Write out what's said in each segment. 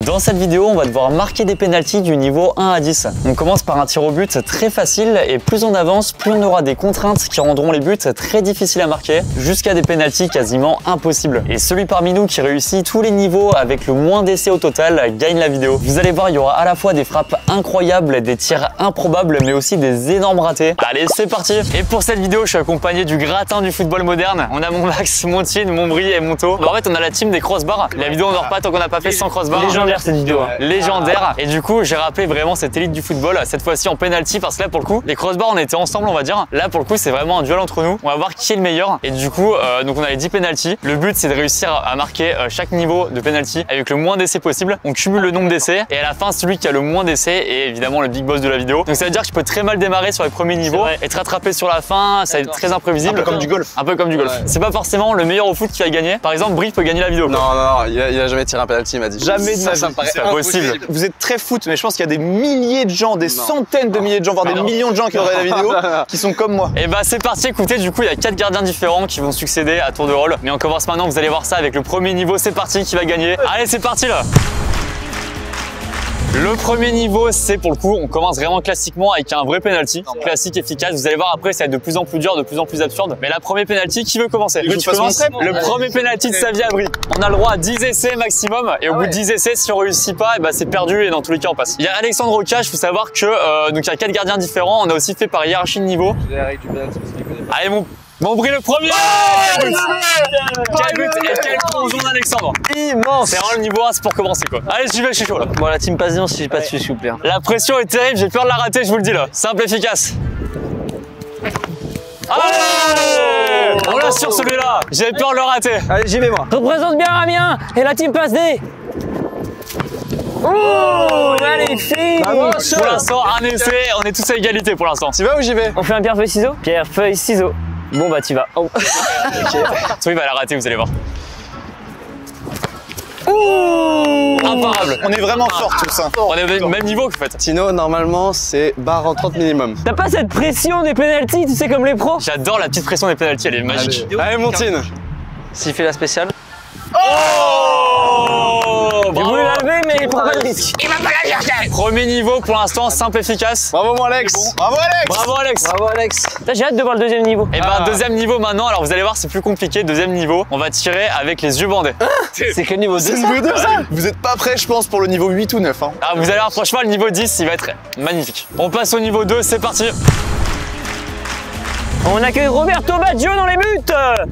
Dans cette vidéo, on va devoir marquer des pénaltys du niveau 1 à 10. On commence par un tir au but très facile et plus on avance, plus on aura des contraintes qui rendront les buts très difficiles à marquer, jusqu'à des pénaltys quasiment impossibles. Et celui parmi nous qui réussit tous les niveaux avec le moins d'essais au total gagne la vidéo. Vous allez voir, il y aura à la fois des frappes incroyables, des tirs improbables, mais aussi des énormes ratés. Allez, c'est parti! Et pour cette vidéo, je suis accompagné du gratin du football moderne. On a mon Max, mon Tin, mon Bri et mon To. En fait, on a la team des crossbars. La vidéo, on dort pas tant qu'on n'a pas fait sans crossbar. Légendaire cette vidéo. Légendaire. Et du coup, j'ai rappelé vraiment cette élite du football, cette fois-ci en penalty, parce que là, pour le coup, les crossbars, on était ensemble, on va dire. Là, pour le coup, c'est vraiment un duel entre nous. On va voir qui est le meilleur. Et du coup, donc on a les 10 penalty. Le but, c'est de réussir à marquer chaque niveau de penalty avec le moins d'essais possible. On cumule le nombre d'essais. Et à la fin, celui qui a le moins d'essais est évidemment le big boss de la vidéo. Donc ça veut dire que je peux très mal démarrer sur les premiers niveaux et te rattraper sur la fin. Ça va être très imprévisible. Un peu comme du golf. Un peu comme du golf. Ouais. C'est pas forcément le meilleur au foot qui va gagner. Par exemple, Bri peut gagner la vidéo. Non, il a jamais tiré un penalty, il m'a dit. Jamais de ma vie. Ça me paraît c'est pas possible. Vous êtes très foot, mais je pense qu'il y a des milliers de gens, des centaines de milliers de gens, voire des millions de gens qui regardent la vidéo, qui sont comme moi. Et bah c'est parti, écoutez, du coup il y a 4 gardiens différents qui vont succéder à tour de rôle. Mais on commence maintenant, vous allez voir ça avec le premier niveau, c'est parti, qui va gagner. Allez, c'est parti là. Le premier niveau, c'est pour le coup, on commence vraiment classiquement avec un vrai penalty, classique, efficace. Vous allez voir après, ça va être de plus en plus dur, de plus en plus absurde. Mais la première penalty, qui veut commencer? Tu commences. Le premier penalty de Xavier Abri. On a le droit à 10 essais maximum, et au bout de 10 essais, si on réussit pas, et bah c'est perdu et dans tous les cas on passe. Il y a Alexandre Rocache, il faut savoir que donc il y a 4 gardiens différents. On a aussi fait par hiérarchie de niveau. Allez mon Bri le premier. Quel but et quel plongeon d'Alexandre. Immense. C'est vraiment le niveau 1, c'est pour commencer quoi. Allez, j'y vais, je suis chaud là. Bon, la team passe bien si j'ai pas dessus, s'il vous plaît. La pression est terrible, j'ai peur de la rater, je vous le dis là. Simple, efficace. Allez, on l'a sur celui-là. J'ai peur de le rater. Allez, j'y vais moi. Représente bien Amiens et la team passe D. Oh, magnifique. Pour l'instant, un essai, on est tous à égalité pour l'instant. Tu vas ou j'y vais? On fait un pierre, feuille, ciseaux? Pierre, feuille, ciseaux. Bon bah t'y vas. Oh. Okay. Il va la rater, vous allez voir. Imparable. On est vraiment forts tous. Hein. On est au même niveau en fait. Tino, normalement, c'est barre en 30 minimum. T'as pas cette pression des pénaltys, tu sais, comme les pros? J'adore la petite pression des pénaltys, elle est magique. Allez, mon Tin. S'il fait la spéciale. Oh, Il voulait la lever, mais il prend pas de risque. Il va pas la chercher. Premier niveau pour l'instant, simple, efficace. Bravo, mon Alex. Bravo Alex. Bravo Alex. Bravo, Alex. J'ai hâte de voir le deuxième niveau. Et ben deuxième niveau maintenant, alors vous allez voir c'est plus compliqué, deuxième niveau, on va tirer avec les yeux bandés. C'est quel niveau 2 C'est le niveau 2 ça? Vous êtes pas prêts je pense pour le niveau 8 ou 9 hein. Ah, vous allez voir franchement le niveau 10 il va être magnifique. On passe au niveau 2, c'est parti. On accueille Roberto Baggio dans les buts.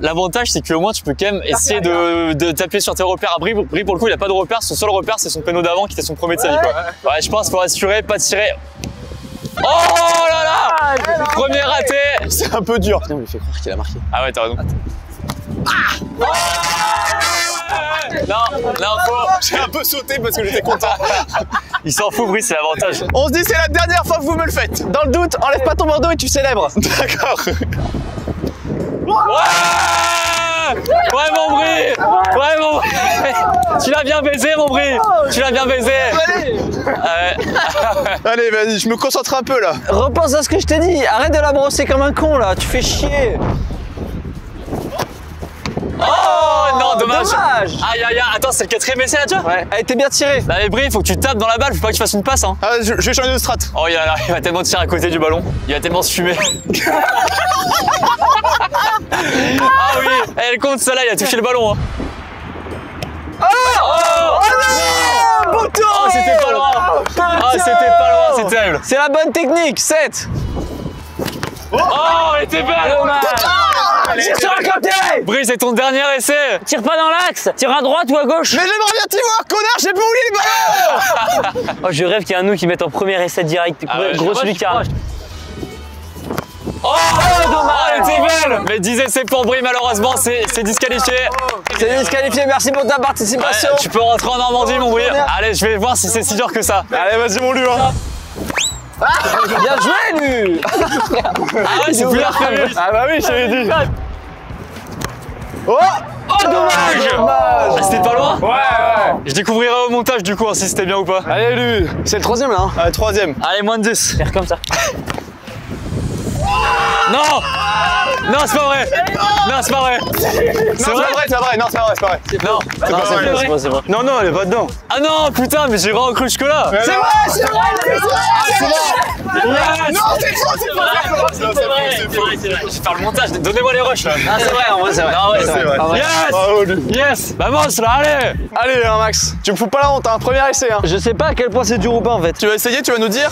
L'avantage c'est qu'au moins tu peux quand même essayer de taper sur tes repères. À Bri pour le coup il a pas de repères, son seul repère c'est son péno d'avant qui était son premier de sa vie quoi. Ouais, je pense qu'il faut assurer, pas tirer. Oh là là. Premier raté. C'est un peu dur. Putain, il me fait croire qu'il a marqué. Ah ouais, t'as raison. Non, J'ai un peu sauté parce que j'étais content. il s'en fout, Bri, c'est l'avantage. On se dit c'est la dernière fois que vous me le faites. Dans le doute, enlève pas ton bandeau et tu célèbres. D'accord. Ouais mon Bri. Ouais mon Bri. Tu l'as bien baisé mon Bri. Tu l'as bien baisé. Allez, vas-y, je me concentre un peu là. Repense à ce que je t'ai dit. Arrête de la brosser comme un con là. Tu fais chier. Oh non, dommage. Dommage. Aïe aïe aïe, attends, c'est le quatrième essai là tu vois. Ouais. Elle était bien tirée. Là mais Bri, faut que tu tapes dans la balle, faut pas que tu fasses une passe hein. Ah, je vais changer de strat. Oh il va tellement tirer à côté du ballon, il va tellement se fumer. Ah oui, elle compte ça là, il a touché le ballon hein. Oh c'était pas loin. Ah c'était pas loin, c'est terrible. C'est la bonne technique. 7. Oh elle était belle. Tire sur un côté. Bri, c'est ton dernier essai. Tire pas dans l'axe. Tire à droite ou à gauche. Mais j'aimerais bien t'y voir, connard, j'ai pas oublié le ballon. Oh, je rêve qu'il y ait un nous qui mette en premier essai direct. Ah ouais, Grosse lucarne. Oh dommage, elle était belle. Mais 10 essais pour Bri, malheureusement, c'est disqualifié. C'est disqualifié. Merci pour ta participation. Ouais, tu peux rentrer en Normandie, mon Bri. Allez, je vais voir si c'est si dur que ça. Allez, vas-y mon Lu. Hein. Bien joué, Lu. Ah ouais, c'est plus prévu. Ah bah oui, je t'avais dit. Oh dommage. Ah, c'était pas loin. Ouais. Je découvrirai au montage du coup hein, si c'était bien ou pas. Allez, Lu. C'est le troisième là. Hein. Allez, troisième. Allez, moins de 10. Faire comme ça. Non! Non, c'est pas vrai! Non, c'est pas vrai! C'est vrai, c'est vrai, non, c'est pas vrai, c'est pas vrai. Non, C'est vrai. Non, non, elle est pas dedans. Ah non, putain, mais j'ai vraiment cru jusque-là! C'est vrai, c'est vrai, C'est vrai! Je vais faire le montage, donnez-moi les rushs là! Ah, c'est vrai, en vrai, c'est vrai. Ah ouais, c'est vrai. Ah ouais. Yes! Yes! Vamos là, allez! Allez, hein, Max, tu me fous pas la honte, hein, premier essai. Hein. Je sais pas à quel point c'est dur ou pas en fait. Tu vas essayer, tu vas nous dire.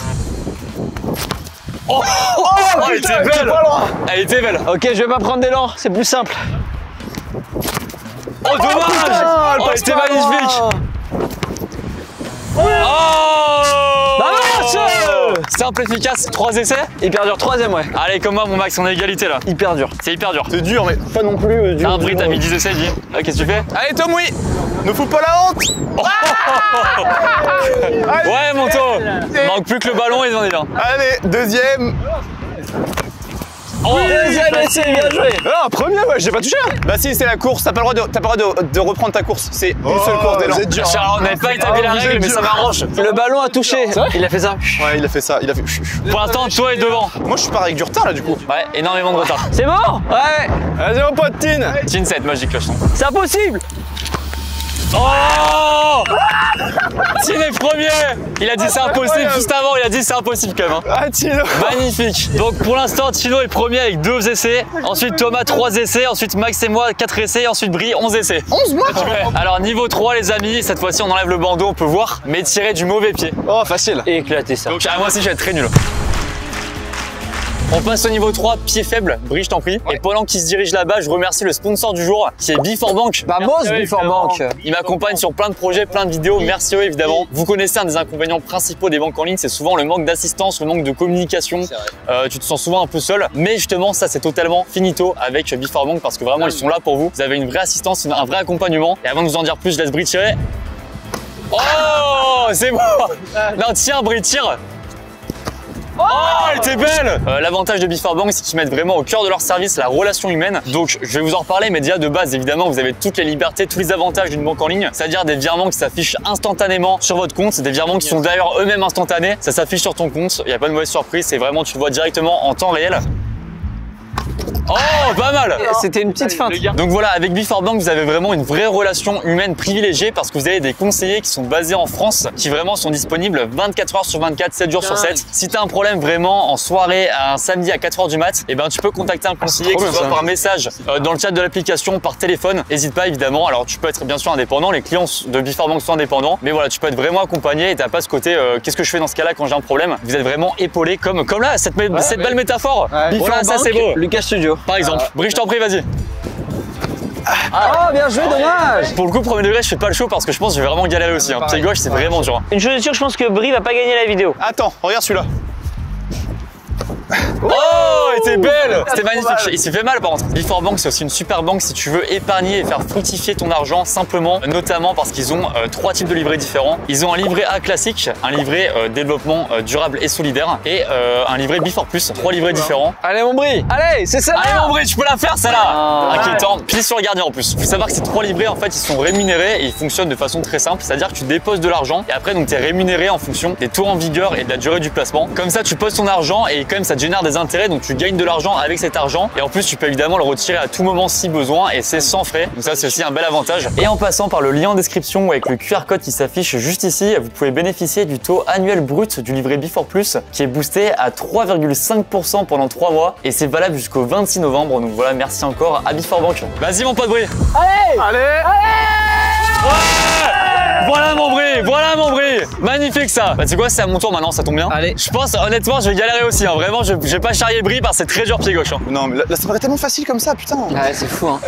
Oh, elle était belle! Pas loin. Elle était belle! Ok, je vais pas prendre d'élan, c'est plus simple. Oh, dommage! Oh, elle était magnifique! Oh! Vamos! Simple, efficace, 3 essais? Hyper dur, troisième, ouais. Allez, comme moi, mon Max, on est égalité là. Hyper dur. C'est hyper dur. C'est dur, mais pas non plus dur. T'as un bruit, t'as mis 10 essais, dis. Ah, qu'est-ce que tu fais? Allez, Tom, oui. Ne fous pas la honte. Ouais, mon taux! Manque plus que le ballon et on est bien. Allez, deuxième. Oh, Deuxième essai, bien joué. Ah, premier, ouais, j'ai pas touché. Hein. Bah si, c'est la course, t'as pas le droit de reprendre ta course. C'est une seule course d'élan. Vous êtes dur. Charles, on n'avait pas établi la vous règle, êtes mais dur. ça m'arrange. Le ballon a touché. Il a fait ça. Ouais, il a fait ça, il a fait. Pour l'instant, toi est devant. Moi, je suis pas avec du retard là, du coup. Ouais, énormément de retard. C'est bon? Ouais. Vas-y, mon pote, Tine. Tin 7, magique, lâche ton. C'est impossible. Oh! Tin est premier! Il a dit c'est impossible juste avant, il a dit c'est impossible quand même. Hein. Ah, Tino. Magnifique! Donc pour l'instant, Tino est premier avec 2 essais. Ensuite, Thomas 3 essais. Ensuite, Max et moi 4 essais. Ensuite, Brie 11 essais. 11 mois. Alors, niveau 3, les amis, cette fois-ci, on enlève le bandeau, on peut voir, mais tirer du mauvais pied. Oh, facile. Éclaté ça. Donc, moi aussi, je vais être très nul. On passe au niveau 3, pied faible. Brie, je t'en prie. Et pendant qu'il se dirige là-bas, je remercie le sponsor du jour, qui est Before-Bank. Vamos, Before-Bank. Il m'accompagne sur plein de projets, plein de vidéos. Merci à eux, évidemment. Vous connaissez un des inconvénients principaux des banques en ligne, c'est souvent le manque d'assistance, le manque de communication. Tu te sens souvent un peu seul. Mais justement, ça, c'est totalement finito avec Before-Bank parce que vraiment, ils sont là pour vous. Vous avez une vraie assistance, un vrai accompagnement. Et avant de vous en dire plus, je laisse Brie tirer. Oh, c'est bon. Non, tire, Brie, tire. Oh, elle était belle! L'avantage de Before-Bank, c'est qu'ils mettent vraiment au cœur de leur service la relation humaine. Donc, je vais vous en reparler, mais déjà de base, évidemment, vous avez toutes les libertés, tous les avantages d'une banque en ligne. C'est-à-dire des virements qui s'affichent instantanément sur votre compte, des virements qui sont d'ailleurs eux-mêmes instantanés. Ça s'affiche sur ton compte, il n'y a pas de mauvaise surprise, c'est vraiment, tu le vois directement en temps réel. Oh, pas mal! C'était une petite feinte. Donc voilà, avec Before-Bank, vous avez vraiment une vraie relation humaine privilégiée parce que vous avez des conseillers qui sont basés en France, qui vraiment sont disponibles 24 heures sur 24, 7 jours sur 7. Si tu as un problème vraiment en soirée, un samedi à 4 heures du mat, et ben tu peux contacter un conseiller, que ce soit par message, dans le chat de l'application, par téléphone. N'hésite pas évidemment. Alors tu peux être bien sûr indépendant, les clients de Before-Bank sont indépendants, mais voilà, tu peux être vraiment accompagné et t'as pas ce côté qu'est-ce que je fais dans ce cas-là quand j'ai un problème. Vous êtes vraiment épaulé comme là, cette belle métaphore. Voilà, ça c'est beau. Lucas Studio. Par exemple. Brie, je t'en prie, vas-y. Oh, bien joué, dommage. Pour le coup, premier degré, je fais pas le show parce que je pense que je vais vraiment galérer aussi. Hein. Pied gauche, c'est vraiment dur. Une chose est sûre, je pense que Brie va pas gagner la vidéo. Attends, regarde celui-là. Oh, elle était belle! C'était magnifique. Il s'est fait mal par contre. Before-Bank, c'est aussi une super banque si tu veux épargner et faire fructifier ton argent simplement, notamment parce qu'ils ont 3 types de livrets différents. Ils ont un livret A classique, un livret développement durable et solidaire et un livret Before Plus. 3 livrets différents. Allez, mon Brie. Allez, c'est ça. Allez mon Brie, tu peux la faire celle-là! Inquiétant. Pied sur le gardien en plus. Faut savoir que ces 3 livrets en fait ils sont rémunérés et ils fonctionnent de façon très simple. C'est-à-dire que tu déposes de l'argent et après donc tu es rémunéré en fonction des taux en vigueur et de la durée du placement. Comme ça tu poses ton argent et quand même ça te génère des intérêts donc tu gagnes de l'argent avec cet argent et en plus tu peux évidemment le retirer à tout moment si besoin et c'est sans frais. Donc ça c'est aussi un bel avantage. Et en passant par le lien en description ou avec le QR code qui s'affiche juste ici, vous pouvez bénéficier du taux annuel brut du livret Before Plus qui est boosté à 3,5% pendant 3 mois et c'est valable jusqu'au 26 novembre. Donc voilà, merci encore à Before-Bank. Vas-y mon pote Brie. Allez. Voilà mon Brie, voilà mon Brie. Magnifique ça. Bah tu sais quoi, c'est à mon tour maintenant, ça tombe bien. Allez. Je pense honnêtement je vais galérer aussi. Hein. Vraiment je vais pas charrier Brie parce que c'est très dur pied gauche. Hein. Non, mais là, ça paraît tellement facile comme ça, putain. Ouais, c'est fou, hein.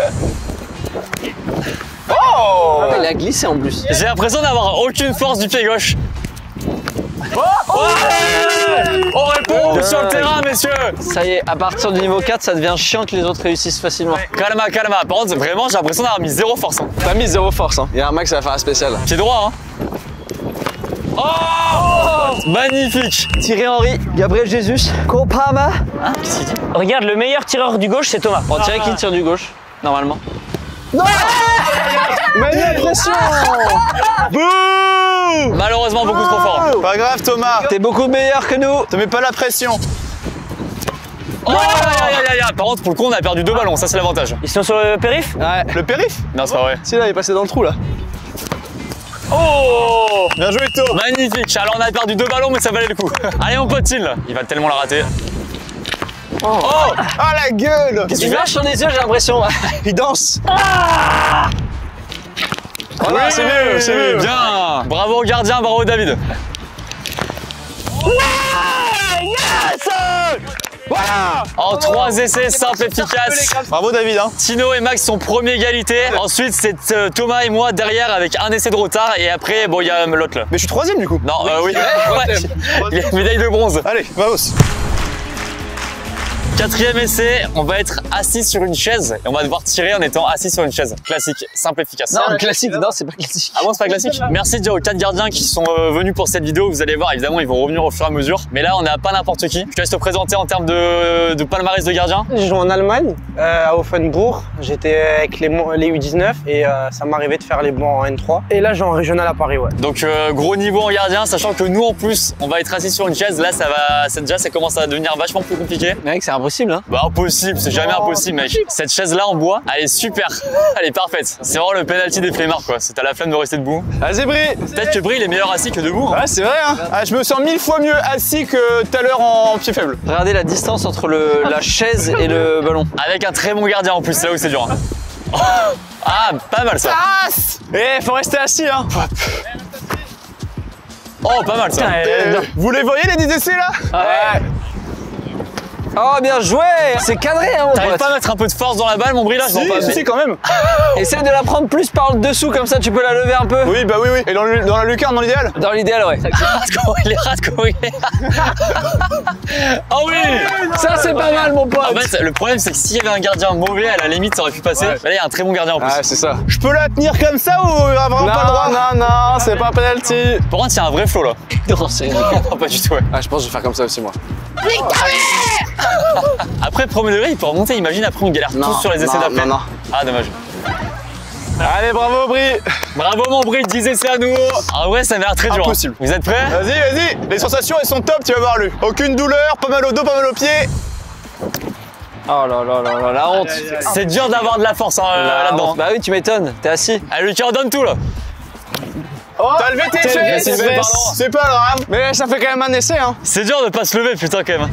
Oh. Ah, il a glissé en plus. J'ai l'impression d'avoir aucune force du pied gauche. On répond sur le terrain, messieurs. Ça y est, à partir du niveau 4, ça devient chiant que les autres réussissent facilement. Calma, calma. Par contre, vraiment, j'ai l'impression d'avoir mis 0 force. Hein. T'as mis 0 force. Hein. Il y a un Max qui va faire un spécial. Pied droit, hein. Oh, magnifique. Thierry Henry, Gabriel Jesus, Kopama. Hein, qu'est-ce qu'il dit? Regarde, le meilleur tireur du gauche, c'est Thomas. On dirait qu'il tire du gauche, normalement. Mais la pression. Malheureusement, beaucoup trop fort. Pas grave, Thomas. T'es beaucoup meilleur que nous. Te mets pas la pression. Oh, par contre, pour le coup, on a perdu 2 ballons, ça c'est l'avantage. Ils sont sur le périph'? Ouais. Le périph'? Non, c'est pas vrai. Si là, il est passé dans le trou là. Oh! Bien joué, Tho. Magnifique. Alors, on a perdu 2 ballons, mais ça valait le coup. Allez, mon pote, il va tellement la rater. Oh! Ah la gueule! Qu'est-ce que tu fais sur les yeux, j'ai l'impression. Il danse. Voilà, c'est mieux, c'est mieux. Bien. Bravo au gardien, bravo David. En 3 essais simples, efficaces. Bravo David. Hein. Tino et Max sont premiers égalité. Ensuite, c'est Thomas et moi derrière avec un essai de retard. Et après, bon, il y a l'autre là. Mais je suis 3ème du coup. Non, oui. Ouais. Il y a une médaille de bronze. Allez, vamos. 4e essai, on va être assis sur une chaise et on va devoir tirer en étant assis sur une chaise. Classique, simple, efficace. Non, classique, non, c'est pas classique. Ah bon, c'est pas classique? Merci déjà aux 4 gardiens qui sont venus pour cette vidéo. Vous allez voir, évidemment, ils vont revenir au fur et à mesure. Mais là, on n'a pas n'importe qui. Je te laisse te présenter en termes de palmarès de gardien. J'ai joué en Allemagne, à Offenbourg. J'étais avec les U19 et ça m'arrivait de faire les bons en N3. Et là, j'ai en régional à Paris, ouais. Donc, gros niveau en gardien, sachant que nous, en plus, on va être assis sur une chaise. Là, ça commence à devenir vachement plus compliqué. Mec, c'est impossible, hein. Bah, impossible, c'est jamais impossible, mec. Cette chaise-là en bois, elle est super. Elle est parfaite. C'est vraiment le penalty des flemmards, quoi. C'est à la flemme de rester debout. Vas-y, Bri. Peut-être que Bri, il est meilleur assis que debout. Hein. Ouais, c'est vrai. Hein. Ah, je me sens 1000 fois mieux assis que tout à l'heure en pied faible. Regardez la distance entre la chaise et le ballon. Avec un très bon gardien en plus, c'est là où c'est dur. Hein. Ah, pas mal ça. Eh, faut rester assis, hein. Oh, pas mal ça. Vous les voyez les 10 essais là? Ouais. Oh, bien joué. C'est cadré, hein, mon T'arrives pote. pas à mettre un peu de force dans la balle, mon Bri, là? Je vois pas. Si, quand même. Essaye de la prendre plus par le dessous, comme ça tu peux la lever un peu. Oui, bah oui. Et dans la lucarne, dans l'idéal? Dans l'idéal, ouais. Les rats de corriger. Oh oui! Ça, c'est pas mal, mon pote. En fait, le problème, c'est que s'il y avait un gardien mauvais, à la limite, ça aurait pu passer. Mais là, il y a un très bon gardien en plus. Ouais, c'est ça. Je peux la tenir comme ça ou il a vraiment pas le droit? Non, c'est pas penalty. Par contre, il y a un vrai flow là. Non, c'est... Non, pas du tout, ouais. Ah, je pense que je vais faire comme ça aussi, moi. Après, premier degré, il peut remonter. Imagine, après, on galère tous sur les essais d'après. Non. Ah, dommage. Allez, bravo, Bri. Bravo, mon Bri, 10 essais à nouveau. En vrai, ça m'a l'air très dur. Impossible. Vous êtes prêts? Vas-y. Les sensations, elles sont top, tu vas voir, lui. Aucune douleur, pas mal au dos, pas mal aux pieds. Oh là, la honte. C'est dur d'avoir de la force hein, là-dedans. Bah oui, tu m'étonnes, t'es assis. Ah, Lucas, on donne tout là. T'as levé tes fesses. pardon. C'est pas grave. Mais ça fait quand même un essai, hein. C'est dur de pas se lever, putain, quand même.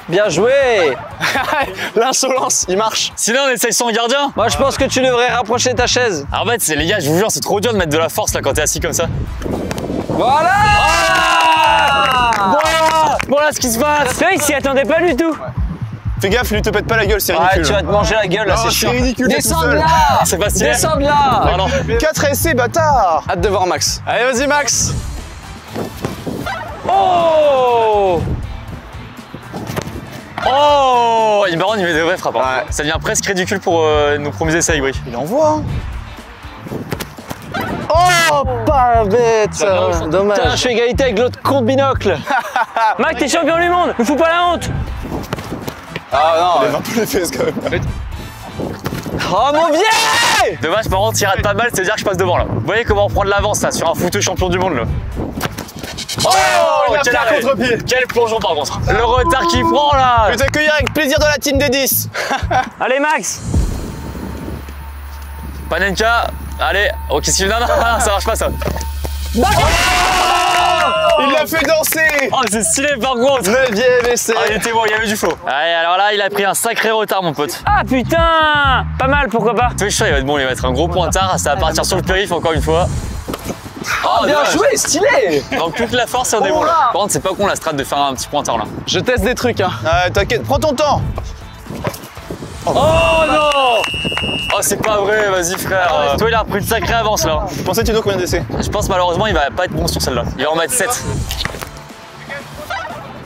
Bien joué. L'insolence, il marche. Sinon, on essaye sans gardien. Moi, je pense que tu devrais rapprocher ta chaise. Alors, en fait, les gars, je vous jure, c'est trop dur de mettre de la force là quand t'es assis comme ça. Voilà. Voilà ce qui se passe. Tu vois, il s'y attendait pas du tout. Fais gaffe, lui te pète pas la gueule, c'est ridicule. Ouais, tu vas te manger la gueule là, Non, c'est chiant. ridicule. t'es tout Descends de seul. là. C'est pas stylé. Descends de là. Pardon. 4 essais, bâtard. Hâte de voir Max. Allez, vas-y, Max. Oh! Oh! Il il met des vraies frappes. Hein. Ouais. Ça devient presque ridicule pour nos premiers essais avec Bri. Il envoie, hein. Oh, pas bête. Putain, Dommage. Putain, je suis égalité avec l'autre con de binocle. Mac, t'es champion du monde, ne fous pas la honte. Ah Il lève un peu les fesses quand même. Oh mon vieil. Dommage, par contre, il rate pas mal, c'est-à-dire que je passe devant là. Vous voyez comment on prend de l'avance là sur un footeux champion du monde là. Oh, il a quel fait un arrêt. contre-pied. Quel plongeon par contre. Le retard qu'il prend là. Je vais t'accueillir avec plaisir dans la team des 10. Allez, Max. Panenka, allez. Oh, qu'est-ce qu'il fait? Non, ça marche pas ça. Il l'a fait danser. Oh, c'est stylé par contre. 9e essai. Ah, il était bon, il y avait du flow. Allez, alors là, il a pris un sacré retard, mon pote. Ah putain, pas mal, pourquoi pas. Toi, je suis sûr, il va être bon, il va mettre un gros pointard. Ça va partir sur le périph' encore une fois. Oh, Bien dommage. joué, stylé. Donc toute la force et on est bon là. Par contre, c'est pas con la strat de faire un petit pointard là. Je teste des trucs, hein. T'inquiète, prends ton temps. Oh non. Oh, c'est pas vrai, vas-y frère. Toi, il a repris une sacrée avance là. Tu pensais, Tino, combien d'essais? Je pense malheureusement, il va pas être bon sur celle-là. Il va en mettre 7.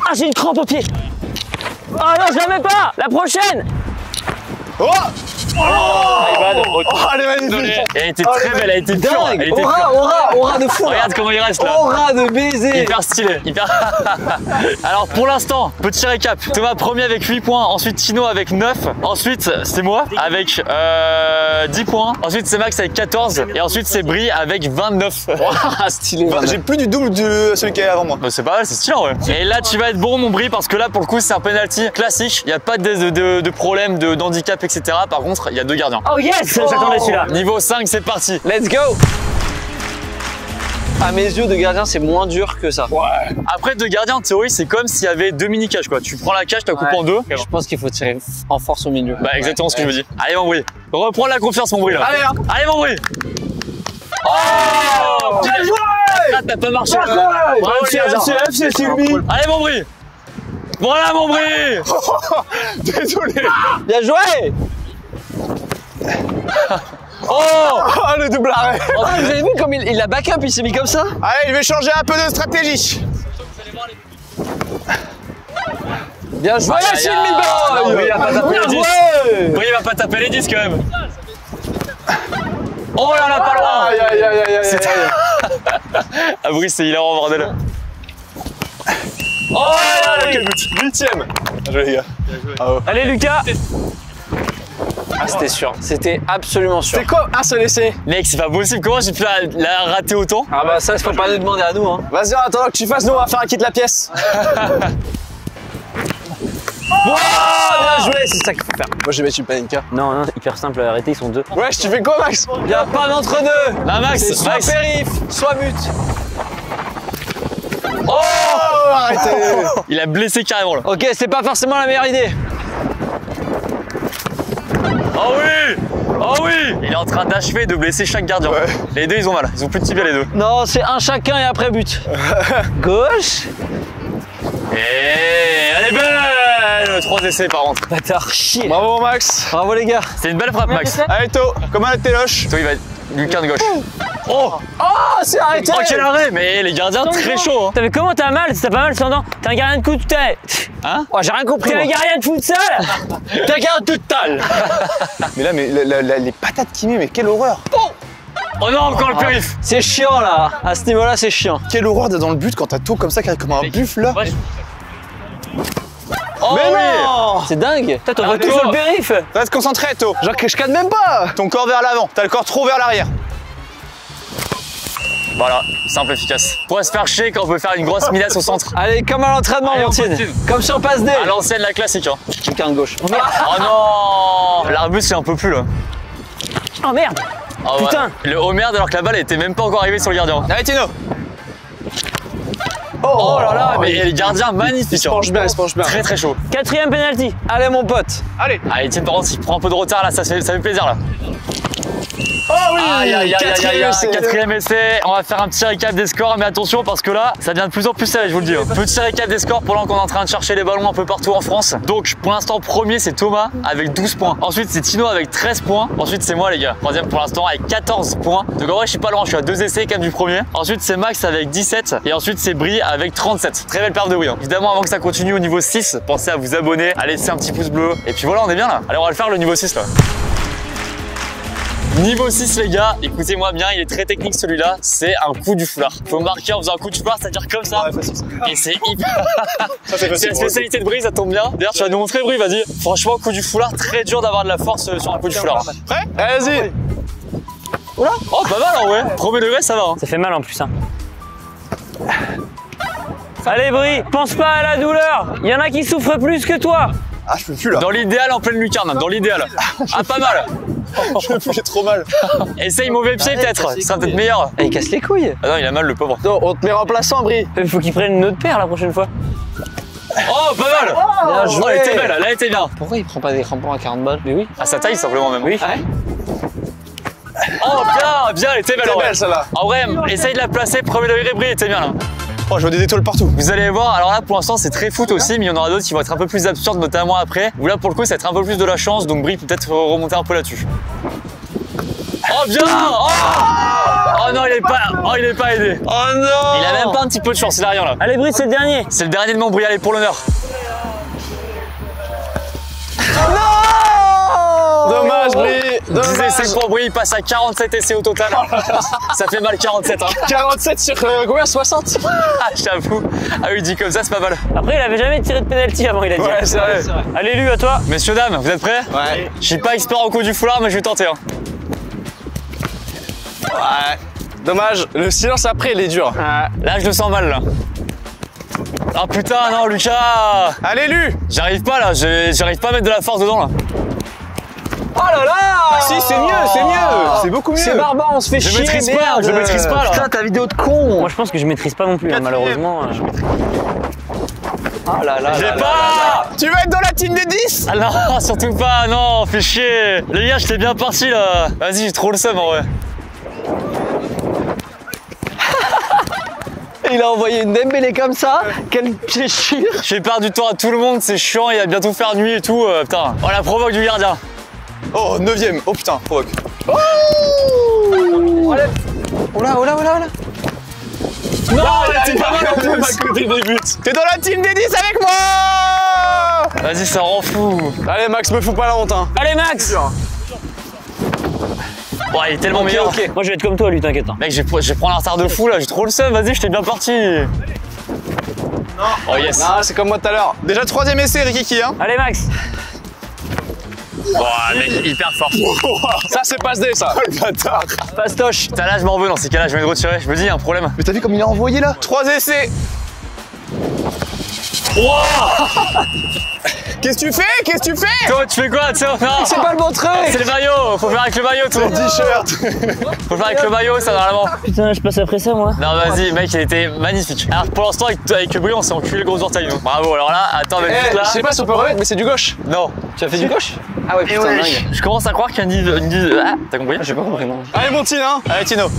Ah, j'ai une crampe au pied. Oh non, je la mets pas. La prochaine. Oh. Ah, il balade. Oh, elle est magnifique. Elle a été très belle, elle a été pure. Elle était pure. Aura de fou. Regarde comment il reste là. Aura de baiser. Hyper stylé. Alors pour l'instant, petit récap. Thomas premier avec 8 points. Ensuite Tino avec 9. Ensuite c'est moi avec 10 points. Ensuite c'est Max avec 14. Et ensuite c'est Brie avec 29. Stylé. J'ai plus du double de celui qui est avant moi. Bah, c'est pas mal, c'est stylé ouais. Et là tu vas être bon mon Brie parce que là pour le coup c'est un penalty classique. Il n'y a pas de problème d'handicap etc. Par contre il y a 2 gardiens. Oh yes, j'attendais celui-là. Niveau 5 c'est parti. Let's go. À mes yeux, de gardien, c'est moins dur que ça. Après 2 gardiens en théorie c'est comme s'il y avait 2 mini cages quoi. Tu prends la cage, tu la coupes en 2. Je pense qu'il faut tirer en force au milieu. Bah exactement ce que je me dis. Allez mon Brie. Reprends la confiance mon Brie là. Allez, hein. Allez mon Brie. Oh bien joué. Ah, t'as pas marché. Bravo les gardiens. c'est Sylvie. Allez mon Brie. Voilà mon Brie. Désolé. Bien joué. Oh le double arrêt. Ah, vous avez vu comme il a back up, il s'est mis comme ça. Allez, je vais changer un peu de stratégie. Bien joué, Sylvie Non, Boy. Brie va pas taper les 10. Ouais. Brie va pas taper les 10 quand même. Oh là là, pas loin. Aïe, aïe, aïe, aïe, aïe. Ah Brie c'est hilarant bordel. Oh là là, quel but. 8ème. Bien joué les gars. Allez Lucas. Ah, c'était sûr. C'était absolument sûr. C'est quoi un seul essai? Mec c'est pas possible, comment j'ai pu la rater autant? Ah bah ça, faut pas nous demander à nous. Hein. Vas-y, en attendant que tu fasses, nous, on va faire un kit la pièce. Bien joué, c'est ça qu'il faut faire. Moi, je vais mettre une paninka. Non, non, hyper simple à arrêter, ils sont 2. Wesh, tu fais quoi, Max? Il n'y a pas d'entre-deux. Là Max, C'est soit Max. périph, soit but. Oh, arrêtez. Il a blessé carrément là. Ok, c'est pas forcément la meilleure idée. Oh oui! Oh oui! Il est en train d'achever de blesser chaque gardien. Ouais. Les deux ils ont mal, ils ont plus de tibia les deux. Non, c'est un chacun et après but. Gauche. Et elle est belle! 3 essais par contre. Bâtard, chier. Bravo, Max. Bravo les gars. C'est une belle frappe Max. Allez, To, comment elle téloche? Toi il va être Lucas de gauche. Oh! Oh, c'est arrêté. Oh quel arrêt! Mais les gardiens très chauds hein. T'as vu comment t'as mal? T'as pas mal cependant. T'es un gardien de coup de tête. Hein? Oh, j'ai rien compris. T'es un moi. gardien de futsal. T'as qu'un tout tal. Mais là, les patates qu'il met, mais quelle horreur. Oh non encore le périph'! C'est chiant là. À ce niveau-là, c'est chiant. Quelle horreur d'être dans le but quand t'as To comme ça qui arrive comme un buffle là. Ouais. Oh Mais oui! non. C'est dingue. Toi, t'aurais Arrête-toi. toujours le périph'. Reste concentré, To. Genre que je cadre même pas. Ton corps vers l'avant, t'as le corps trop vers l'arrière. Voilà, simple efficace. Pour se faire chier quand on peut faire une grosse minace au centre. Allez, comme à l'entraînement, Allez, on Montine. continue. Comme sur passe D. À l'ancienne la classique hein. Quelqu'un de gauche. Oh non! L'arbuste c'est un peu plus là. Oh merde. Ah ouais. Putain. Le haut merde alors que la balle était même pas encore arrivée sur le gardien. Allez, Tino. Oh là là, mais les gardiens magnifiques. Il se penche bien, il se penche bien. Très très chaud. 4e penalty. Allez, mon pote. Allez. Allez, tiens, par contre, il prend un peu de retard là, ça fait plaisir là. Oh oui. Aïe, aïe, aïe, aïe, aïe, essai. 4e essai. On va faire un petit récap des scores, mais attention parce que là, ça devient de plus en plus serré, je vous le dis. Petit récap des scores pendant qu'on est en train de chercher les ballons un peu partout en France. Donc, pour l'instant, premier, c'est Thomas avec 12 points. Ensuite, c'est Tino avec 13 points. Ensuite, c'est moi, les gars. Troisième pour l'instant avec 14 points. Donc, en vrai, je suis pas loin, je suis à 2 essais quand même du premier. Ensuite, c'est Max avec 17. Et ensuite, c'est Brie avec 37. Très belle perte de Brie. Hein. Évidemment, avant que ça continue au niveau 6, pensez à vous abonner, à laisser un petit pouce bleu. Et puis voilà, on est bien là. Allez, on va le faire le niveau 6 là. Niveau 6 les gars, écoutez-moi bien, il est très technique celui-là, c'est un coup du foulard. Faut marquer en faisant un coup du foulard, c'est-à-dire comme ça. Ouais, facile, ça. Et c'est hyper... Ça, c'est C'est facile. la spécialité de Brie, ça tombe bien. D'ailleurs, tu vas nous montrer Brie, vas-y. Franchement, coup du foulard, très dur d'avoir de la force sur un coup du foulard. Prêt? Allez, vas-y. Oh, pas mal en vrai. Premier degré, ça va. Hein. Ça fait mal en plus hein. Allez Brie, pense pas à la douleur. Il y en a qui souffrent plus que toi. Ah, je peux plus là. Dans l'idéal, en pleine lucarne, dans l'idéal. Ah, pas mal. Je peux plus, j'ai trop mal. Essaye mauvais pied peut-être, ça sera peut-être meilleur. Ah, il casse les couilles. Ah non, il a mal le pauvre. Non, on te met remplaçant, Brie. Il faut qu'ils prennent une autre paire la prochaine fois. Oh, pas mal. Bien joué. Oh, elle était belle, là, elle était bien. Pourquoi il prend pas des crampons à 40 balles? Mais oui. À sa taille, simplement même. Oui. Oh, bien, elle était belle. C'est en vrai. belle, celle-là. En vrai, essaye de la placer, premier degré, Brie, elle était bien là. Oh, je vois des étoiles partout. Vous allez voir, alors là pour l'instant c'est très foot aussi, mais il y en aura d'autres qui vont être un peu plus absurdes, notamment après. Où là pour le coup ça va être un peu plus de la chance, donc Brie peut peut-être remonter un peu là-dessus. Oh bien! Oh non, il est pas aidé. Oh non. Il a même pas un petit peu de chance, il a rien là. Allez Brie, c'est le dernier. C'est le dernier de mon Brie, allez pour l'honneur. Dommage, Brie. 10 essais pour Brie, il passe à 47 essais au total. Ça fait mal 47 hein. 47 sur combien 60. Ah j'avoue. Ah oui dit comme ça c'est pas mal. Après, il avait jamais tiré de penalty avant, il a dit. Ouais, c'est vrai. Allez, Lu, à toi. Messieurs, dames, vous êtes prêts? Ouais. Je suis pas expert au coup du foulard mais je vais tenter hein. Ouais. Dommage, le silence après il est dur. Là je le sens mal là. Ah putain non Lucas. Allez, Lu. J'arrive pas là, j'arrive pas à mettre de la force dedans là. Oh là là. Si, c'est mieux, c'est mieux. C'est beaucoup mieux. C'est barbare, on se fait Je chier. maîtrise pas, merde. je maîtrise pas là. Putain, ta vidéo de con. Moi, je pense que je maîtrise pas non plus, hein, malheureusement. Oh là là. J'ai là pas. Tu veux être dans la team des 10? Ah non, surtout pas, non, fais chier. Les gars, j'étais bien parti là. Vas-y, j'ai trop le seum en vrai. Il a envoyé une Dembélé comme ça. Quelle péchire. Je fais perdre du temps à tout le monde, c'est chiant, il va bientôt faire nuit et tout. Putain, oh la provoque du gardien. Oh, 9ème. Oh putain, provoque. Oh là, oh là, oh là, oh là. Non, t'es pas mal en plus. à côté des buts. T'es dans la team des 10 avec moi. Vas-y, ça rend fou. Allez, Max, me fous pas la honte. Hein. Allez, Max. Ouais, il est tellement meilleur. ok. Moi, je vais être comme toi, lui, t'inquiète. Hein. Mec, je vais prendre un retard de fou là, j'ai trop le seum, vas-y, j'étais bien parti. Oh yes. Non, c'est comme moi tout à l'heure. Déjà 3ème essai, Rikiki. Hein. Allez, Max. Oh, mec, hyper fort. Ça, c'est passe D, ça. Le bâtard. Fastoche. Putain, là, je m'en veux dans ces cas-là, je vais me retirer. Je me dis, il y a un problème. Mais t'as vu comme il a envoyé là? 3 essais. Qu'est-ce que tu fais? Qu'est-ce que tu fais? Toi, tu fais quoi? Tu sais, C'est pas le bon truc. c'est le maillot, faut faire avec le maillot, toi. T-shirt. Faut faire avec le maillot, ça, normalement. Putain, je passe après ça, moi. Non, vas-y, mec, il était magnifique. Alors, pour l'instant, avec Brie, on s'est enculé le gros orteil, nous. Bravo, alors là, attends, avec juste là. Je sais pas si on peut remettre, mais c'est du gauche. Non. Tu as fait du gauche? Ah ouais, putain, dingue. Je commence à croire qu'il y a une. Ah, t'as compris? J'ai pas compris, non. Allez, mon Tine, hein. Allez, Tino.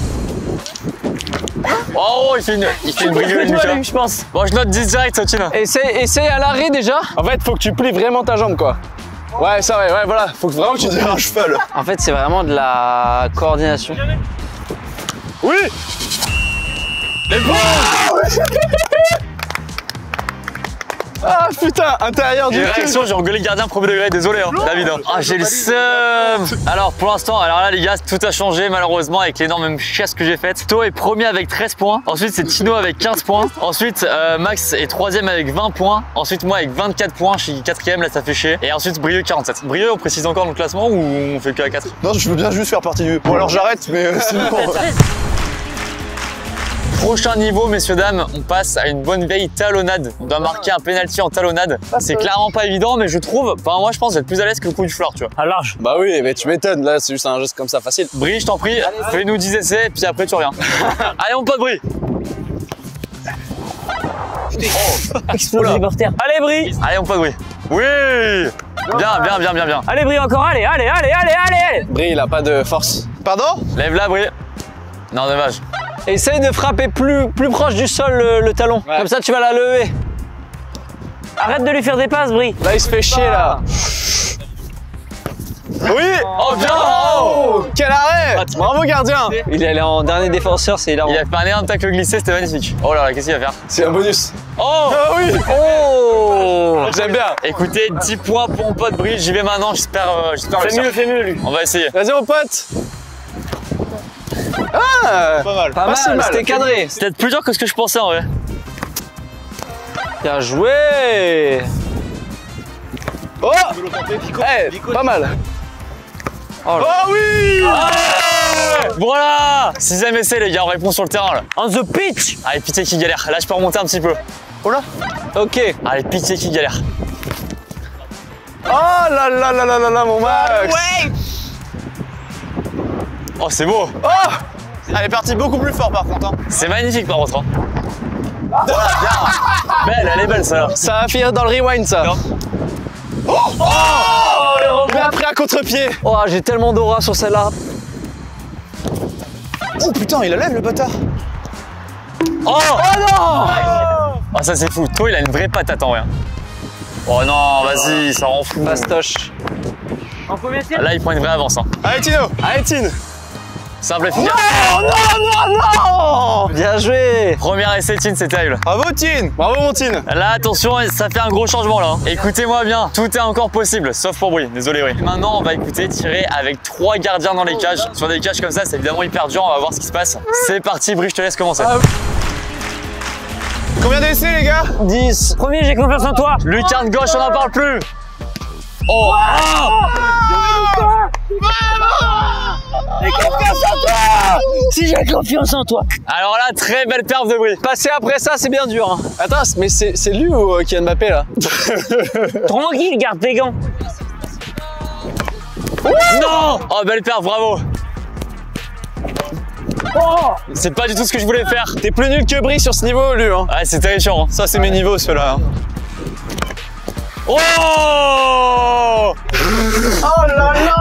Oh, il fait une brigade, Lucas. Je pense. Bon, je note 10 direct, Tine. Essaye à l'arrêt déjà. En fait, faut que tu plies vraiment ta jambe, quoi. Ouais, ça, ouais, voilà. Faut que vraiment que tu On dirait un cheval. En fait, c'est vraiment de la coordination. Oui. Les bons. Ah putain, intérieur du J'ai cul. réaction, j'ai engueulé le gardien premier degré, désolé hein, David. Hein. Ah j'ai le seum. Alors pour l'instant, alors là les gars, tout a changé malheureusement avec l'énorme chiasse que j'ai faite. To est premier avec 13 points, ensuite c'est Tino avec 15 points, ensuite Max est 3ème avec 20 points, ensuite moi avec 24 points, je suis 4ème, là ça fait chier, et ensuite Brieux 47. Brieux, on précise encore dans le classement ou on fait que à 4? Non, je veux bien juste faire partie du. Bon, alors j'arrête, mais sinon. Prochain niveau, messieurs, dames, on passe à une bonne vieille talonnade. On doit marquer un penalty en talonnade. C'est clairement pas évident, mais je trouve, enfin moi je pense être plus à l'aise que le coup du foulard, tu vois. À large. Bah oui, mais tu m'étonnes, là, c'est juste un geste comme ça, facile. Brie, je t'en prie, fais-nous 10 essais, puis après tu reviens. Allez, mon pote Brie. Explose les porteurs. Allez, Brie. Allez, mon pote Brie. Oui. Bien, bien, bien, bien, bien. Allez, Brie, encore. Allez, allez, allez, allez, allez, allez. Brie, il a pas de force. Pardon? Lève-la, Brie. Non, dommage. Essaye de frapper plus proche du sol le talon. Ouais. Comme ça, tu vas la lever. Arrête de lui faire des passes, Brie. Là, il se fait chier, là. Oui. Oh, bien. Oh, quel arrêt. Bravo, gardien. Il est allé en dernier défenseur, c'est hilarant. Il a fait un énorme tacle glissé, c'était magnifique. Oh là là, qu'est-ce qu'il va faire? C'est un bonus. Oh. Ah oui. Oh. J'aime bien. Écoutez, 10 points pour mon pote Brie, j'y vais maintenant, j'espère réussir. Fais mieux, lui. On va essayer. Vas-y, mon pote. Ah. Pas mal. Pas si mal, mal. c'était cadré. C'est peut-être plus dur que ce que je pensais en vrai. Bien joué. Oh. Pas mal. Oh, là. Oh oui. Voilà. 6ème essai les gars, on répond sur le terrain là. On the pitch. Allez, pitié qui galère. Là, je peux remonter un petit peu. Oh là. Ok. Allez, pitié qui galère. Oh là là là là là là, mon Max. Oh, c'est beau. Oh. Elle est partie beaucoup plus fort par contre. Hein. C'est magnifique par contre. Hein. Belle, elle est belle ça. Ça va finir dans le rewind, ça. Non. Mais après, à contre-pied. Oh, j'ai tellement d'aura sur celle-là. Oh putain, il la lève le bâtard. Oh, non. oh ça c'est fou. Toi, il a une vraie patate en vrai. Oh non, vas-y, ça rend fou. Fastoche. En combien de temps? Là, il prend une vraie avance. Hein. Allez, Tino. Allez, Tine. Simple efficace. Non. Bien joué. Premier essai, Tin, c'est terrible. Bravo Tin. Bravo mon Tin. Là, attention, ça fait un gros changement là. Écoutez-moi bien, tout est encore possible, sauf pour Brie. Désolé, Brie. Maintenant, on va écouter tirer avec 3 gardiens dans les cages. Sur des cages comme ça, c'est évidemment hyper dur. On va voir ce qui se passe. C'est parti, Brie, je te laisse commencer. Combien d'essais les gars? 10. Premier, j'ai confiance en toi. Lucarne gauche, on n'en parle plus. Oh, J'ai confiance en toi. Si j'ai confiance en toi. Alors là, très belle perf de Brie. Passer après ça, c'est bien dur. Hein. Attends, mais c'est lui ou Kylian Mbappé là? Tranquille, garde tes gants. Non. Oh, belle perf, bravo. C'est pas du tout ce que je voulais faire. T'es plus nul que Brie sur ce niveau, lui. Hein. Ouais, c'est terrifiant. Hein. Ça c'est mes niveaux ceux-là. Hein. Oh,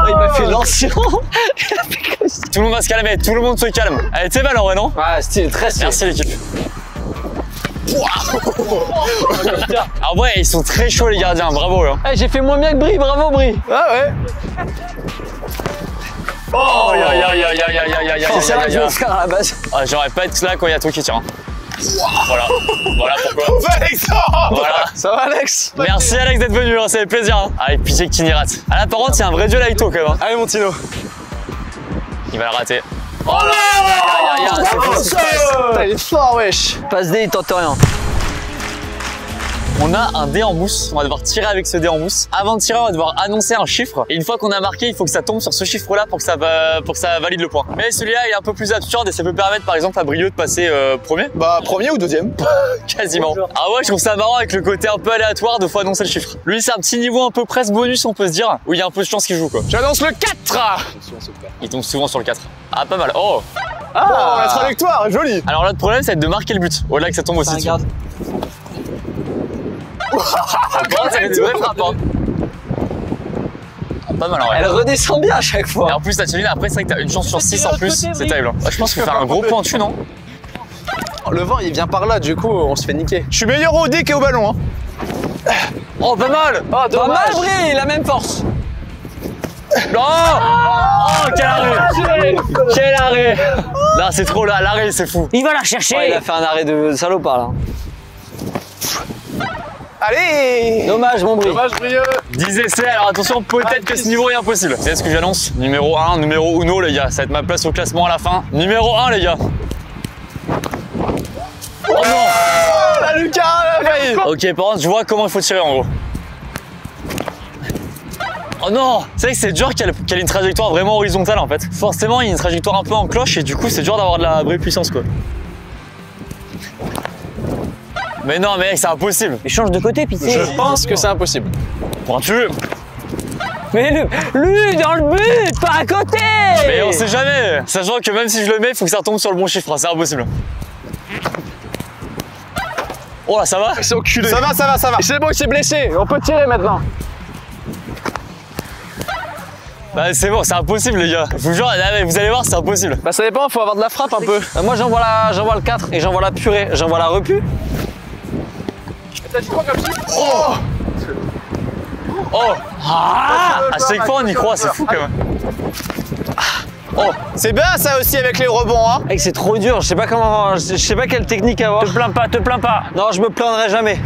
Il m'a fait l'ancien. tout le monde va se calmer, tout le monde se calme. Elle était belle en vrai, non? Ouais, stylé, très stylé. Merci l'équipe. Ah ouais, ils sont très chauds les gardiens, bravo. Hein. Hey, j'ai fait moins bien que Brie, bravo Brie. Ah ouais. Oh, aïe. C'est ça que je veux faire à la base. Ah, j'aurais pas être là quand il y a toi qui tire. Voilà, voilà pourquoi. Alexandre. Voilà. Ça va Alex? Merci Alex d'être venu, hein, ça fait plaisir. Hein. Avec pitié que Tini rate. Ah là par contre, c'est un vrai duel avec toi quand même. Hein. Allez mon Tino. Il va le rater. Oh non, Putain, il est fort wesh. Passe D, il tente rien. On a un dé en mousse, on va devoir tirer avec ce dé en mousse. Avant de tirer, on va devoir annoncer un chiffre. Et une fois qu'on a marqué, il faut que ça tombe sur ce chiffre-là pour que ça valide le point. Mais celui-là, il est un peu plus absurde et ça peut permettre par exemple à Brieux de passer premier. Bah premier ou deuxième? Quasiment. Ah ouais, je trouve ça marrant avec le côté un peu aléatoire de fois annoncer le chiffre. Lui, c'est un petit niveau un peu presque bonus, on peut se dire, où il y a un peu de chance qu'il joue quoi. J'annonce le 4. Il tombe souvent sur le 4. Ah, pas mal. Oh. Ah, la trajectoire, joli. Alors là, le problème, c'est de marquer le but. Au-delà que ça tombe aussi dessus. Ça fait des vraies frappes. Hein. Ah, pas mal en vrai. Elle redescend bien à chaque Et fois. en plus, la Tcheline, après, c'est vrai que t'as une chance sur 6 en plus. C'est terrible. Hein. Je pense qu'il faut faire un gros point dessus, non? Le vent il vient par là, du coup on se fait niquer. Je suis meilleur au dé qu'au ballon. Hein. Oh, pas mal. Oh dommage Brie, la même force. Oh, oh, quel arrêt. Quel arrêt. Là, c'est trop là. L'arrêt, c'est fou. Il va la chercher. Ouais, il a fait un arrêt de salopard là. Allez. Dommage mon Brie. Dommage Brieux. 10 essais, alors attention, peut-être que ce niveau est impossible. C'est ce que j'annonce. Numéro 1, numéro 1, les gars. Ça va être ma place au classement à la fin. Numéro 1, les gars. Oh non. La lucarne, elle a failli. Ok, par contre, je vois comment il faut tirer en gros. Oh non. C'est vrai que c'est dur qu'elle ait une trajectoire vraiment horizontale en fait. Forcément, il y a une trajectoire un peu en cloche et du coup, c'est dur d'avoir de la vraie puissance quoi. Mais non, mec, c'est impossible. Mais change de côté, pitié. Je pense que c'est impossible. Pointu. Mais lui, dans le but, pas à côté. Mais on sait jamais. Sachant que même si je le mets, il faut que ça retombe sur le bon chiffre. C'est impossible. Oh là, ça va? C'est enculé. Ça va. C'est bon, il s'est blessé. On peut tirer maintenant. Bah c'est bon, c'est impossible les gars. Je vous jure, vous allez voir, c'est impossible. Bah ça dépend, faut avoir de la frappe un peu. Moi j'envoie le 4 et j'envoie la purée. J'envoie la repu. Oh. Ah, à chaque fois on y croit, c'est fou quand même. Oh, c'est bien ça aussi avec les rebonds, hein. Mec, c'est trop dur, je sais pas comment, je sais pas quelle technique avoir. Te plains pas, te plains pas. Non, je me plaindrai jamais.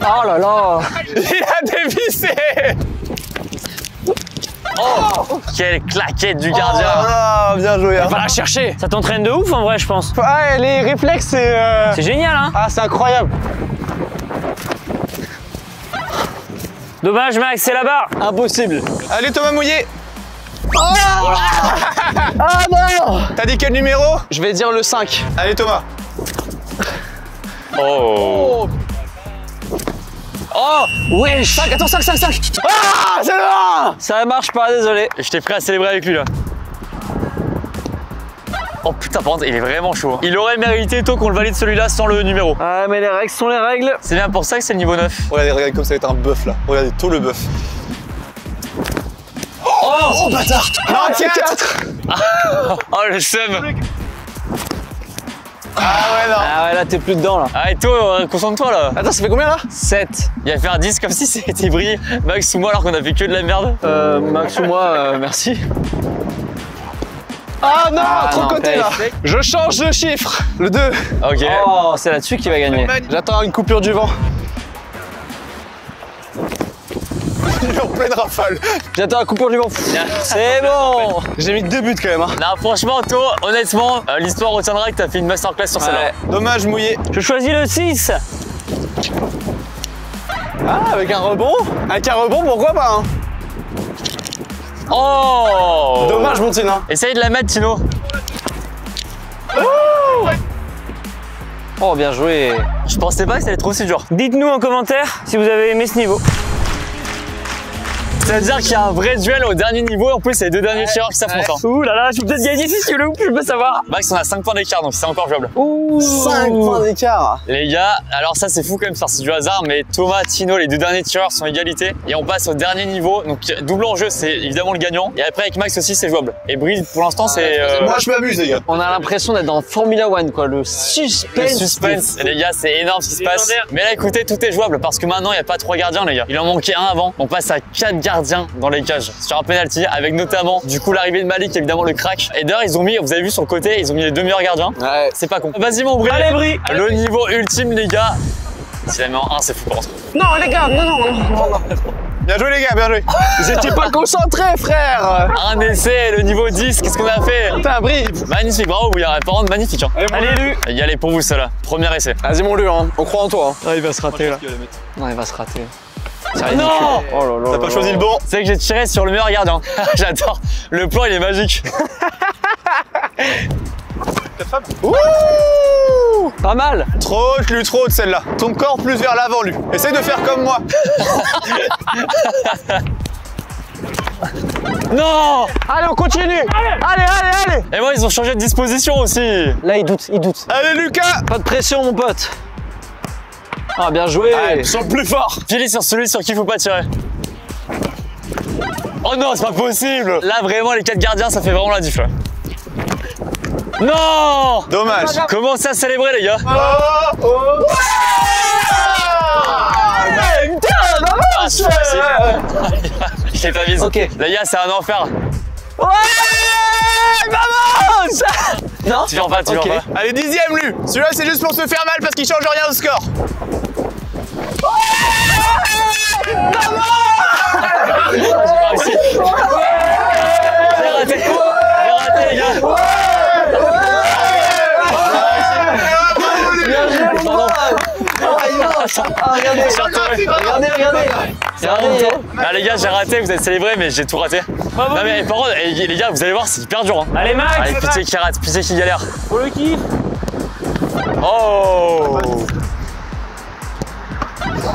Oh là là. Il a dévissé. Oh, quelle claquette du gardien. Ah, bien joué. Hein. Va la chercher. Ça t'entraîne de ouf en vrai, je pense. Ah, les réflexes, c'est... C'est génial, hein. Ah, c'est incroyable. Dommage, Max, c'est la barre. Impossible. Allez Thomas Mouillé. Ah non. T'as dit quel numéro? Je vais dire le 5. Allez Thomas. Oh. Oh, wesh. 5, attends, 5. Ah, c'est loin. Ça marche pas, désolé. Et j'étais prêt à célébrer avec lui là. Oh putain, par contre, il est vraiment chaud. Hein. Il aurait mérité tôt qu'on le valide celui-là sans le numéro. Ah, mais les règles sont les règles. C'est bien pour ça que c'est le niveau 9. Regardez comme ça va être un bœuf là. Regardez, tout le bœuf. Oh bâtard. 4. Oh le seum. Ah ouais, là, t'es plus dedans là. Ah et toi, concentre-toi là. Attends, ça fait combien là? 7. Il va faire 10 comme si c'était Brie, Max ou moi alors qu'on a fait que de la merde. Max ou moi, merci. Ah non, trop non, côté là. périphérique. Je change de chiffre. Le 2. Ok. Oh, c'est là-dessus qu'il va gagner. J'attends une coupure du vent. Il est en pleine rafale. J'attends la coupure du vent. C'est bon. J'ai mis 2 buts quand même. Hein. Non, franchement, To, honnêtement, l'histoire retiendra que t'as fait une masterclass sur celle-là. Ouais. Dommage mouillé. Je choisis le 6. Ah, avec un rebond. Avec un rebond, pourquoi pas hein. Oh! Dommage mon Tina. Essaye de la mettre, Tino. Oh, bien joué. Je pensais pas que ça allait être aussi dur. Dites-nous en commentaire si vous avez aimé ce niveau. C'est-à-dire qu'il y a un vrai duel au dernier niveau, en plus c'est les deux derniers tireurs qui s'affrontent. Ouh là là, je peux peut-être gagner si tu le ou je peux savoir. Max, on a 5 points d'écart, donc c'est encore jouable. 5 points d'écart. Les gars, alors ça c'est fou quand même, c'est du hasard, mais Thomas, Tino, les deux derniers tireurs sont égalité. Et on passe au dernier niveau, donc double enjeu, c'est évidemment le gagnant. Et après avec Max aussi c'est jouable. Et Bril, pour l'instant c'est... Moi je m'amuse les gars. On a l'impression d'être dans Formula One, quoi. Le le suspense. suspense. Et les gars, c'est énorme ce qui se passe. Mais là écoutez, tout est jouable parce que maintenant il n'y a pas 3 gardiens les gars. Il en manquait un avant. On passe à 4 gardiens dans les cages sur un penalty avec notamment du coup l'arrivée de Malik, évidemment le crack. Et d'ailleurs ils ont mis, vous avez vu sur le côté, ils ont mis les 2 meilleurs gardiens. Ouais. C'est pas con. Vas-y mon Bril. Allez, Bri. Le niveau ultime les gars. S'il la met en 1, c'est fou par contre. Non, les gars, non. Bien joué les gars, bien joué. Vous étiez pas concentrés, frère. Un essai, le niveau 10, qu'est-ce qu'on a fait? Putain, Bri. Magnifique, bravo Bouillard, par contre magnifique. Hein. Allez, Lu. Y allez pour vous celle-là, premier essai. Vas-y mon Lu, hein. On croit en toi. Hein. Ah, il va se rater, là. Non, il va se rater. C'est ridicule. Non! Oh là là. T'as pas choisi le bon. C'est que j'ai tiré sur le meilleur gardien. J'adore. Le plan il est magique. Ouh. Pas mal. Trop haute, Lu, trop haute celle-là. Ton corps plus vers l'avant, Lu. Essaye de faire comme moi. Non! Allez, on continue. Allez. Et moi ils ont changé de disposition aussi. Là, il doute. Allez Lucas. Pas de pression, mon pote. Ah, bien joué. Sur le plus fort. Pile sur celui sur qui il faut pas tirer. Oh non, c'est pas possible! Là vraiment les 4 gardiens ça fait vraiment la diff là. Non! Dommage. Commencez à célébrer les gars. Ah, c'est facile. Je l'ai pas mise. Ok. Les gars, c'est un enfer. Ouais, vamos. Non. Tu viens pas, tu viens Ok. pas. Allez, 10e Lu. Celui-là c'est juste pour se faire mal parce qu'il change rien au score. J'ai réussi. J'ai raté. J'ai raté les gars. Regardez. Ah les gars, j'ai raté, vous êtes célébrés, mais j'ai tout raté. Non mais par contre, les gars, vous allez voir, c'est hyper dur. Hein. Allez, Max. Allez, pitié qui rate, pitié qui galère. Pour le kiff. Oh!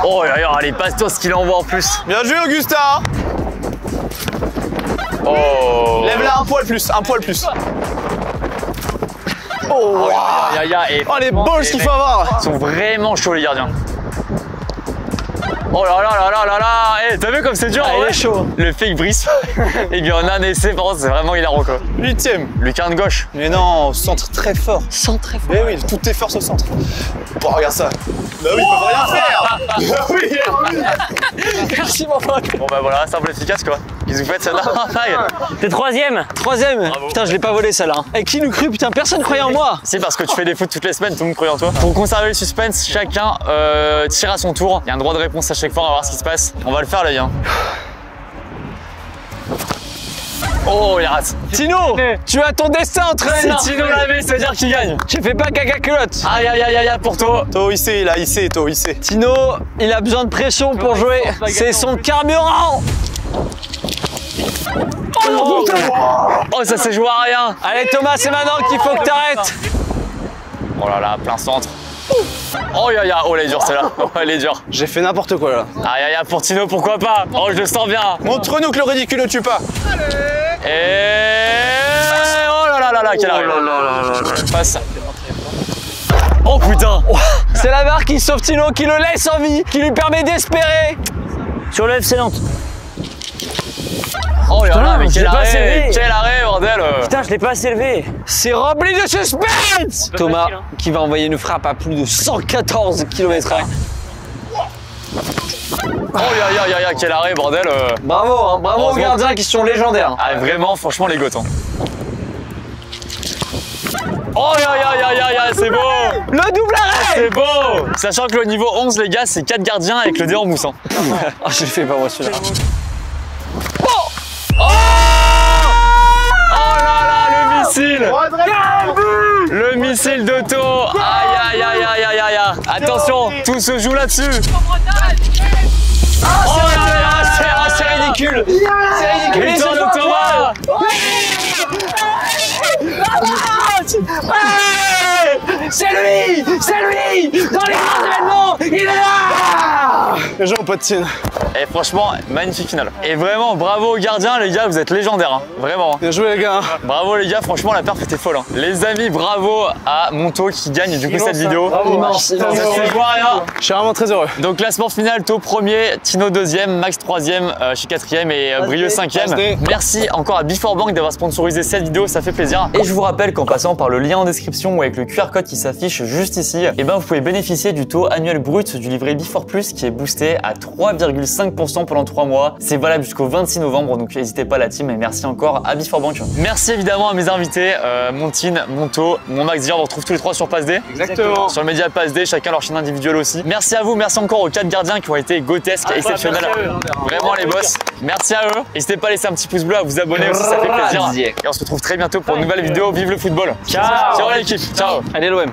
Oh là là, allez, passe-toi ce qu'il envoie en plus. Bien joué Augustin. Oh! Lève-la un poil plus, un poil plus. Oh! Et Oh les balls qu'il faut avoir. ils sont vraiment chauds les gardiens. Oh là là là là là là! Eh, t'as vu comme c'est dur? Ah, en il vrai est chaud. Le fake brise. Et bien on a un essai, par contre, c'est vraiment hilarant quoi. 8e. Lucarne de gauche. Mais non, centre très fort. Centre fort. Mais oui, toutes tes forces au centre. Bon, regarde ça. Bah oui, ils peuvent rien faire. Bah oui. Merci, mon pote. Bon bah voilà, simple efficace quoi. Qu'est-ce que vous faites celle-là? T'es 3e. 3e. Bravo. Putain, je l'ai pas volé celle-là. Et qui nous crut? Putain, personne croyait en moi. C'est parce que tu fais des foot toutes les semaines, tout le monde croit en toi. Pour conserver le suspense, chacun tire à son tour. Il y a un droit de réponse à chaque fois, on va voir ce qui se passe. On va le faire les gars. Oh, il rate. Tino, tu as ton destin entre les Si mains. Tino l'avait, ça veut dire qu'il gagne. Tu fais pas caca culotte. Aïe aïe aïe aïe aïe pour toi. To, il sait, là, il sait, To, il sait. Tino, il a besoin de pression pour jouer. C'est son carburant. Oh non, putain. Oh, ça s'est joué à rien. Allez Thomas, c'est maintenant qu'il faut que t'arrêtes. Oh là là, plein centre. Oh ya ya, oh elle est dure celle-là. Oh elle est dure. J'ai fait n'importe quoi là. Aïe aïe aïe pour Tino, pourquoi pas. Oh je le sens bien. Montre-nous que le ridicule ne tue pas. Et oh là là là là, quelle arrive. Passe. Oh putain. C'est la barre qui sauve Tino, qui le laisse en vie, qui lui permet d'espérer. Sur le FC Nantes. Oh là là, mais je l'ai pas servi. quel arrêt bordel. Putain, je l'ai pas assez élevé. C'est rempli de suspense. Pas Thomas facile, hein. qui va envoyer une frappe à plus de 114 km/h. Oh ya ya ya ya, quel arrêt bordel. Bravo, hein, bravo aux Heureusement. gardiens qui sont légendaires. Ah vraiment, franchement les goths. Hein. Oh, c'est beau. Le double arrêt. C'est beau. Sachant que le niveau 11, les gars, c'est 4 gardiens avec le dé en mousse. Hein. Ah, je le fais pas moi celui-là. Le missile d'auto. Aïe. Attention, tout se joue là-dessus. C'est ridicule. C'est ridicule. Victoire de Thomas. C'est lui. Dans les grands événements, il est là. Bien joué, mon pote Tine. Et franchement, magnifique finale. Et vraiment, bravo aux gardiens, les gars, vous êtes légendaires. Hein. Vraiment. Bien joué, les gars. Bravo les gars, franchement, la perf était folle. Hein. Les amis, bravo à Monto qui gagne du coup cette vidéo. Immense. Je suis vraiment très heureux. Donc classement final, Tau premier, Tino deuxième, Max troisième, je suis quatrième et Brieux cinquième. Merci encore à Beforbank d'avoir sponsorisé cette vidéo, ça fait plaisir. Et je vous rappelle qu'en passant par le lien en description ou avec le QR code qui s'affiche juste ici, et ben vous pouvez bénéficier du taux annuel brut du livret Befor Plus qui est boosté à 3,5% pendant 3 mois. C'est valable jusqu'au 26 novembre, donc n'hésitez pas la team et merci encore à Beforbank. Merci évidemment à mes invités, mon Tine, mon Tau, mon Max Dia, on retrouve tous les 3 sur Pass D. Exactement. Sur le média Pass D, chacun leur chaîne individuelle aussi. Merci à vous, merci encore aux 4 gardiens qui ont été grotesques, exceptionnels. Vraiment les boss. Merci à eux. N'hésitez pas à laisser un petit pouce bleu, à vous abonner aussi, ça fait plaisir. Et on se retrouve très bientôt pour une nouvelle vidéo. Vive le football. Ciao l'équipe. Ciao. Allez l'OM.